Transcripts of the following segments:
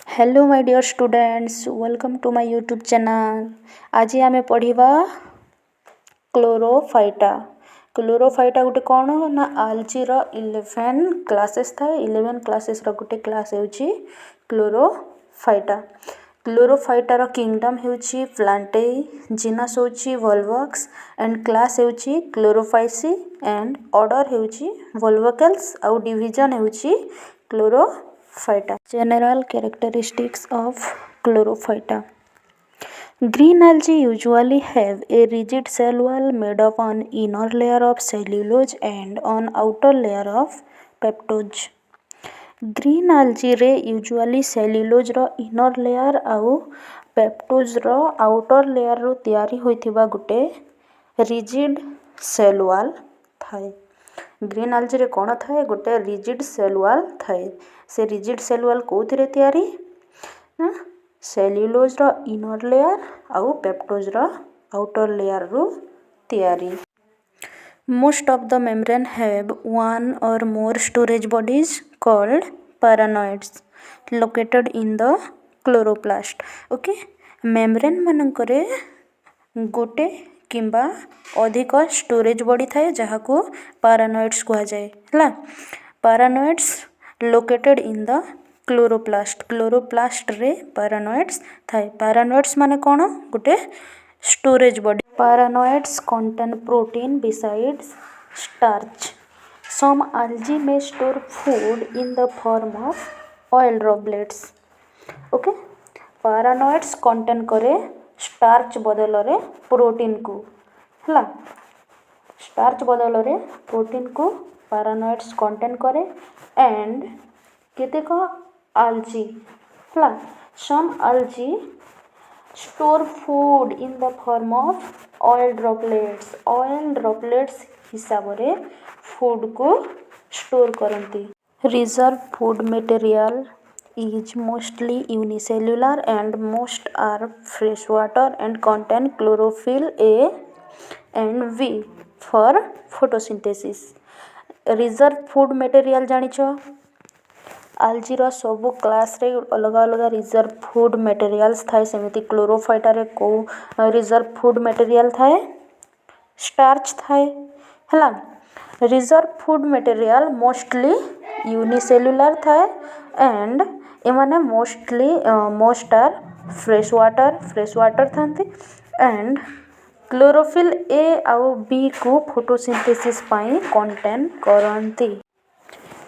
Hello my dear students, welcome to my YouTube channel. आज आमे पढ़िबा Chlorophyta. Chlorophyta गोटे कौन ना आलजी रो 11 क्लासेस था। 11 क्लासेस रो गोटे क्लास हेउची क्लोरोफाइटा। क्लोरोफाइटा रो किंगडम हेउची प्लांटेई, जीनस हेउची वोल्वक्स एंड क्लास हेउची क्लोरोफाइसी एंड ऑर्डर हेउची वोल्वोकेल्स आउ डिवीजन हेउची chlorophyta. General characteristics of chlorophyta. Green algae usually have a rigid cell wall made of an inner layer of cellulose and an outer layer of peptodes. Green algae रे usually cellulose रो inner layer आउ pectose रो outer layer रो तैयारी होइथिबा गुटे rigid cell wall थाए। Green algae रे कोन थाए गुटे रिजिड सेल वॉल थाए। से रिजिड सेल वॉल कोथिरे तैयारी ना सेल्युलोज रो इनर लेयर आउ पेप्टोज रो आउटर लेयर रो तैयारी। Most of the membrane have one or more storage bodies called paranoids located in the chloroplast. Okay, membrane मानकरे गोटे किंबा अधिक स्टोरेज बॉडी थाए जहाँ को paranoids कहा जाए हला। paranoids located in the chloroplast। chloroplast रे paranoids थाए। paranoids माने कौन गोटे storage body. Paranoids contain protein besides starch. Some algae may store food in the form of oil droplets. Okay? Paranoids contain करे starch बदल रे प्रोटीन को हला। starch बदल रे प्रोटीन को paranoids contain करे and केतेक algae हला। some algae store food in the form of oil droplets। oil droplets हिसाब रे फूड को स्टोर करती। Reserve food material is mostly unicellular and most are freshwater and contain chlorophyll A and B for photosynthesis। Reserve food material जानिछ आलजीर सबु class रे अलग अलग रिजर्व फूड मटेरियल्स थाए। सेमिति क्लोरोफाइटा रे को रिजर्व फूड मटेरियल थाए स्टार्च थाए हला। Reserve food material mostly unicellular थाए एंड एमाने मोस्ट आर फ्रेश वाटर थांती एंड क्लोरोफिल ए आउ बी को फोटोसिंथेसिस पाई कंटेन करंती।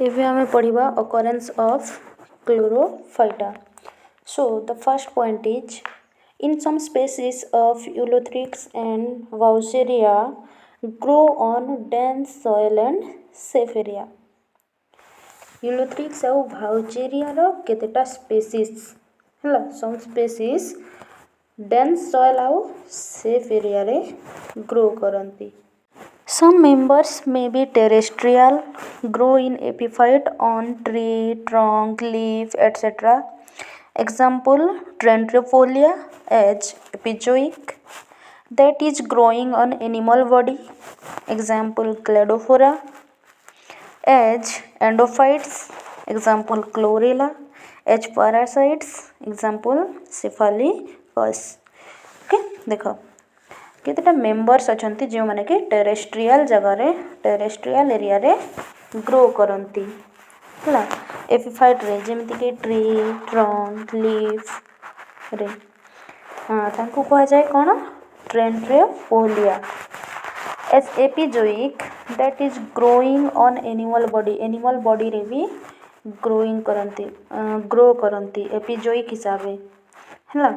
एबे हमें पढ़िबा occurrence of chlorophyta. So the first point is in some species of Eulothrix and Vaucheria grow on dense soil and safe area। Ulothrix आउ भाउचेरिया रो केतेटा species हला। सम स्पीसीज डेंस सॉइल आउ safe area रे grow करंती। Some members may be terrestrial, grow in epiphyte on tree, trunk, leaf, etc. Example Dendropolia as epizootic that is growing on animal body. Example Cladophora as endophytes. Example Chlorella as parasites. Example Cephalopods। Okay देखो केतेटा members अछंती जो माने के terrestrial जगह रे terrestrial area रे grow करंती हला। Epiphyte रे जेमिति के ट्री, ट्रंक, लीफ रे तांको कहा जाए कोन ट्रेंड्रोपोलिया। As epizoic that is growing on animal body रे भी ग्रो करंती एपिजोइक हिसाब रे हला।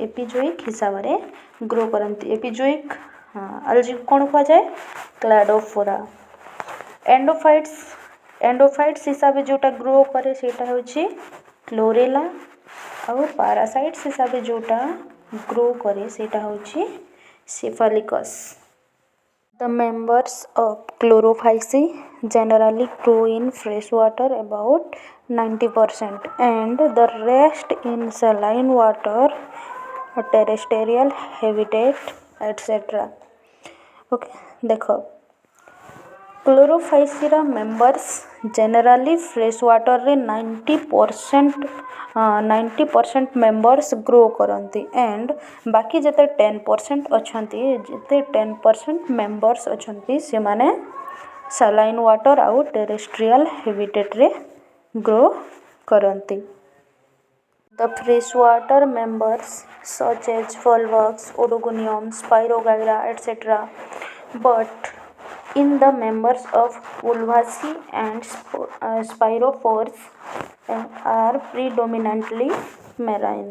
एपिजोइक हिसाब रे ग्रो करंती। एपिजोइक आलजी कोन कहा जाए क्लाडोफोरा। एंडोफाइट्स हिसाब रे जोटा ग्रो करे सेटा होची क्लोरेला और पैरासाइट्स हिसाब रे जोटा ग्रो करे सेटा होची सेफालिकस। The members of Chlorophyceae generally grow in fresh water about 90% and the rest in saline water, terrestrial habitat etc. Okay देखो क्लोरोफाइसीर मेंबर्स जनरली फ्रेश वाटर रे 90% मेंबर्स ग्रो करती एंड बाकी जिते 10% अच्छा जिते 10% मेंबर्स अच्छा से माने सलाइन वाटर आउ टेरेस्ट्रियल हैबिटेट रे ग्रो करती. The freshwater members such as volvox, odogonium, spirogyra, etc. But in the members of Ulvaceae and spirophores are predominantly marine.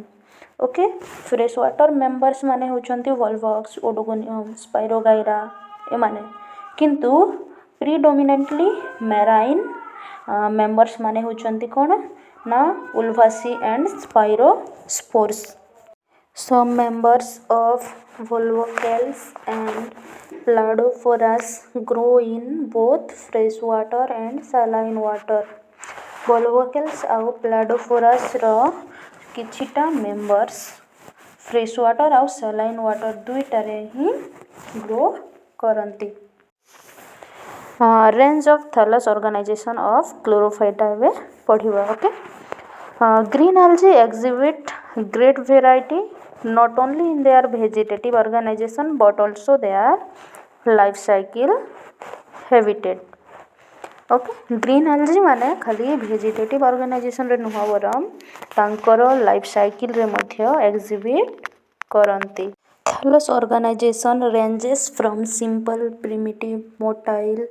Okay fresh water members माने होचंती वॉल्वॉक्स ओडोगोनियम स्पाइरोगाइरा ए माने किंतु predominantly marine members माने होचंती कोन ना उल्वासी and स्पाइरोस्पोर्स. Some members of volvocales and pladophorus grow in both freshwater and saline water. volvocales ଆଉ pladophorus ର किछिटा members fresh water आउ saline water दुईटारे ही ग्रो करती. Range of thallus organisation of chlorophyta एवं पढ़िबा. Okay green algae exhibit great variety not only in their vegetative organization but also their life cycle habitat. Okay green algae माने खाली vegetative organisation रे नुह बरम तांकर लाइफ साइकिल रे मध्य exhibit करंती. Thallus organisation ranges from simple primitive motile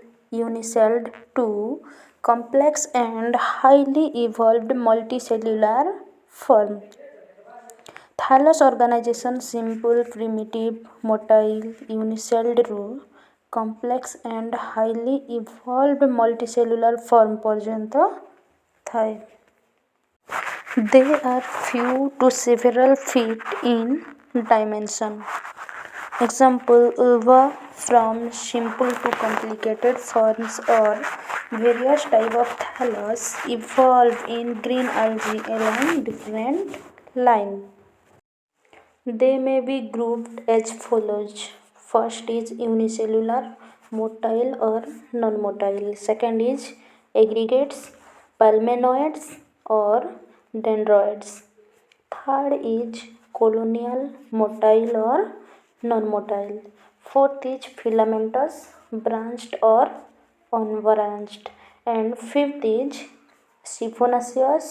unicelled to complex and highly evolved multicellular form. Thallus organisation simple primitive motile unicelled रू complex and highly evolved multicellular form पर्यंत थाए. They are few to several feet in dimension. Example ulva from simple to complicated forms or various type of thallus evolve in green algae along different line. They may be grouped as follows. First is unicellular, motile or non-motile. Second is aggregates, palmenoids or dendroids. Third is colonial, motile or non-motile. Fourth is filamentous, branched or unbranched. And fifth is siphonaceous.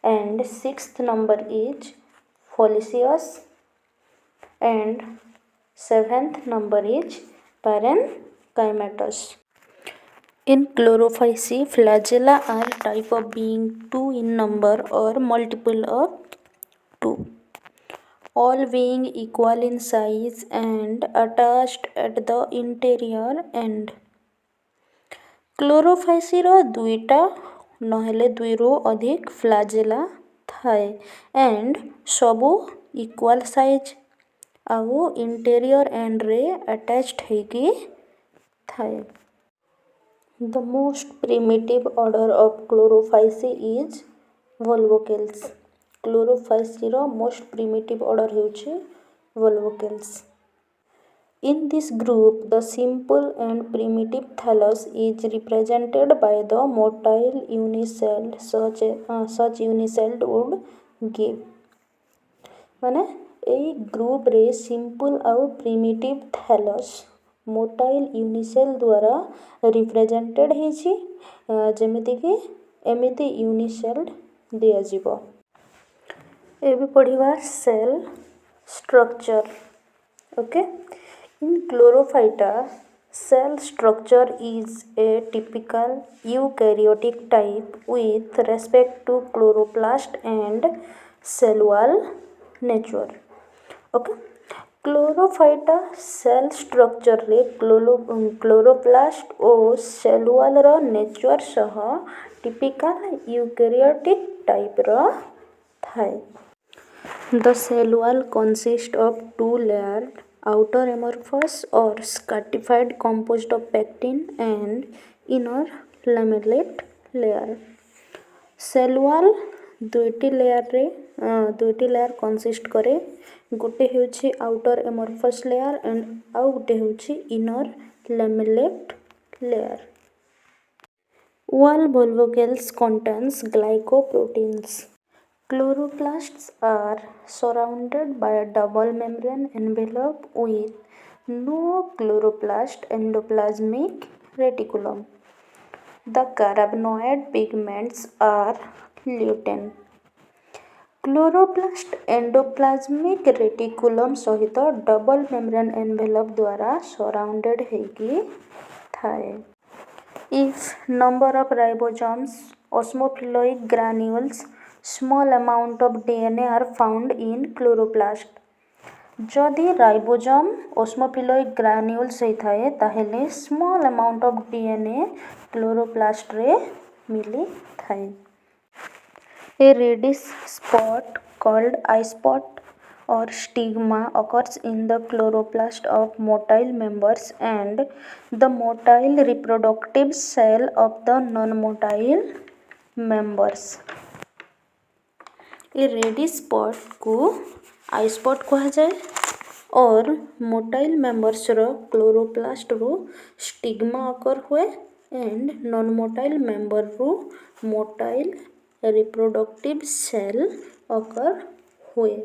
And sixth number is foliaceous. And seventh number is parenchymatous. In Chlorophyceae, flagella are type of being 2 in number or multiple of 2, all being equal in size and attached at the interior end. Chlorophyceae रो दुईटा नहेले दुईरू अधिक flagella थाए and सबू equal size आउ interior and रे attached होगी थाए. The most primitive order of Chlorophyceae is Volvocales. Chlorophyceae row most primitive order होउछि Volvocales. In this group, the simple and primitive thallus is represented by the motile unicelled such unicelled would give. माने एई group रे simple आउ primitive thallus motile unicell द्वारा represented होइछि जेमिति कि एमिति unicelled दिया जिवो. एबे पढ़िबा cell structure. Okay in chlorophyta cell structure is a typical eukaryotic type with respect to chloroplast and cell wall nature. Okay chlorophyta cell structure रे क्लोरोप्लास्ट और सेल वॉल रो नेचर सह टिपिकल यूकैरियोटिक टाइप रो थाए. The cell wall consists of two layered outer amorphous or stratified composed of pectin and inner lamellate layer. Cell wall दुईटी layer consist करे. गोटे होछि आउटर एमोर्फस लेयर एंड आउ गोटे होछि inner लैमेलेट layer. Wall volvulus contains glycoproteins. Chloroplasts are surrounded by a double membrane envelope with no chloroplast endoplasmic reticulum. The carotenoid pigments are lutein. Chloroplast endoplasmic reticulum सहित double membrane envelope द्वारा surrounded होगी थाए. If number of ribosomes, osmophilic granules, small amount of DNA are found in chloroplast. जदि ribosome osmiophilic granules होइथाए ताहेले small amount of DNA chloroplast रे मिली थाए. A reddish spot called eye spot or stigma occurs in the chloroplast of motile members and the motile reproductive cell of the non-motile members. A reddish spot को eye spot कहुए और motile members रो chloroplast रो stigma अकर हुए and non motile member रो motile reproductive cell अकर हुए.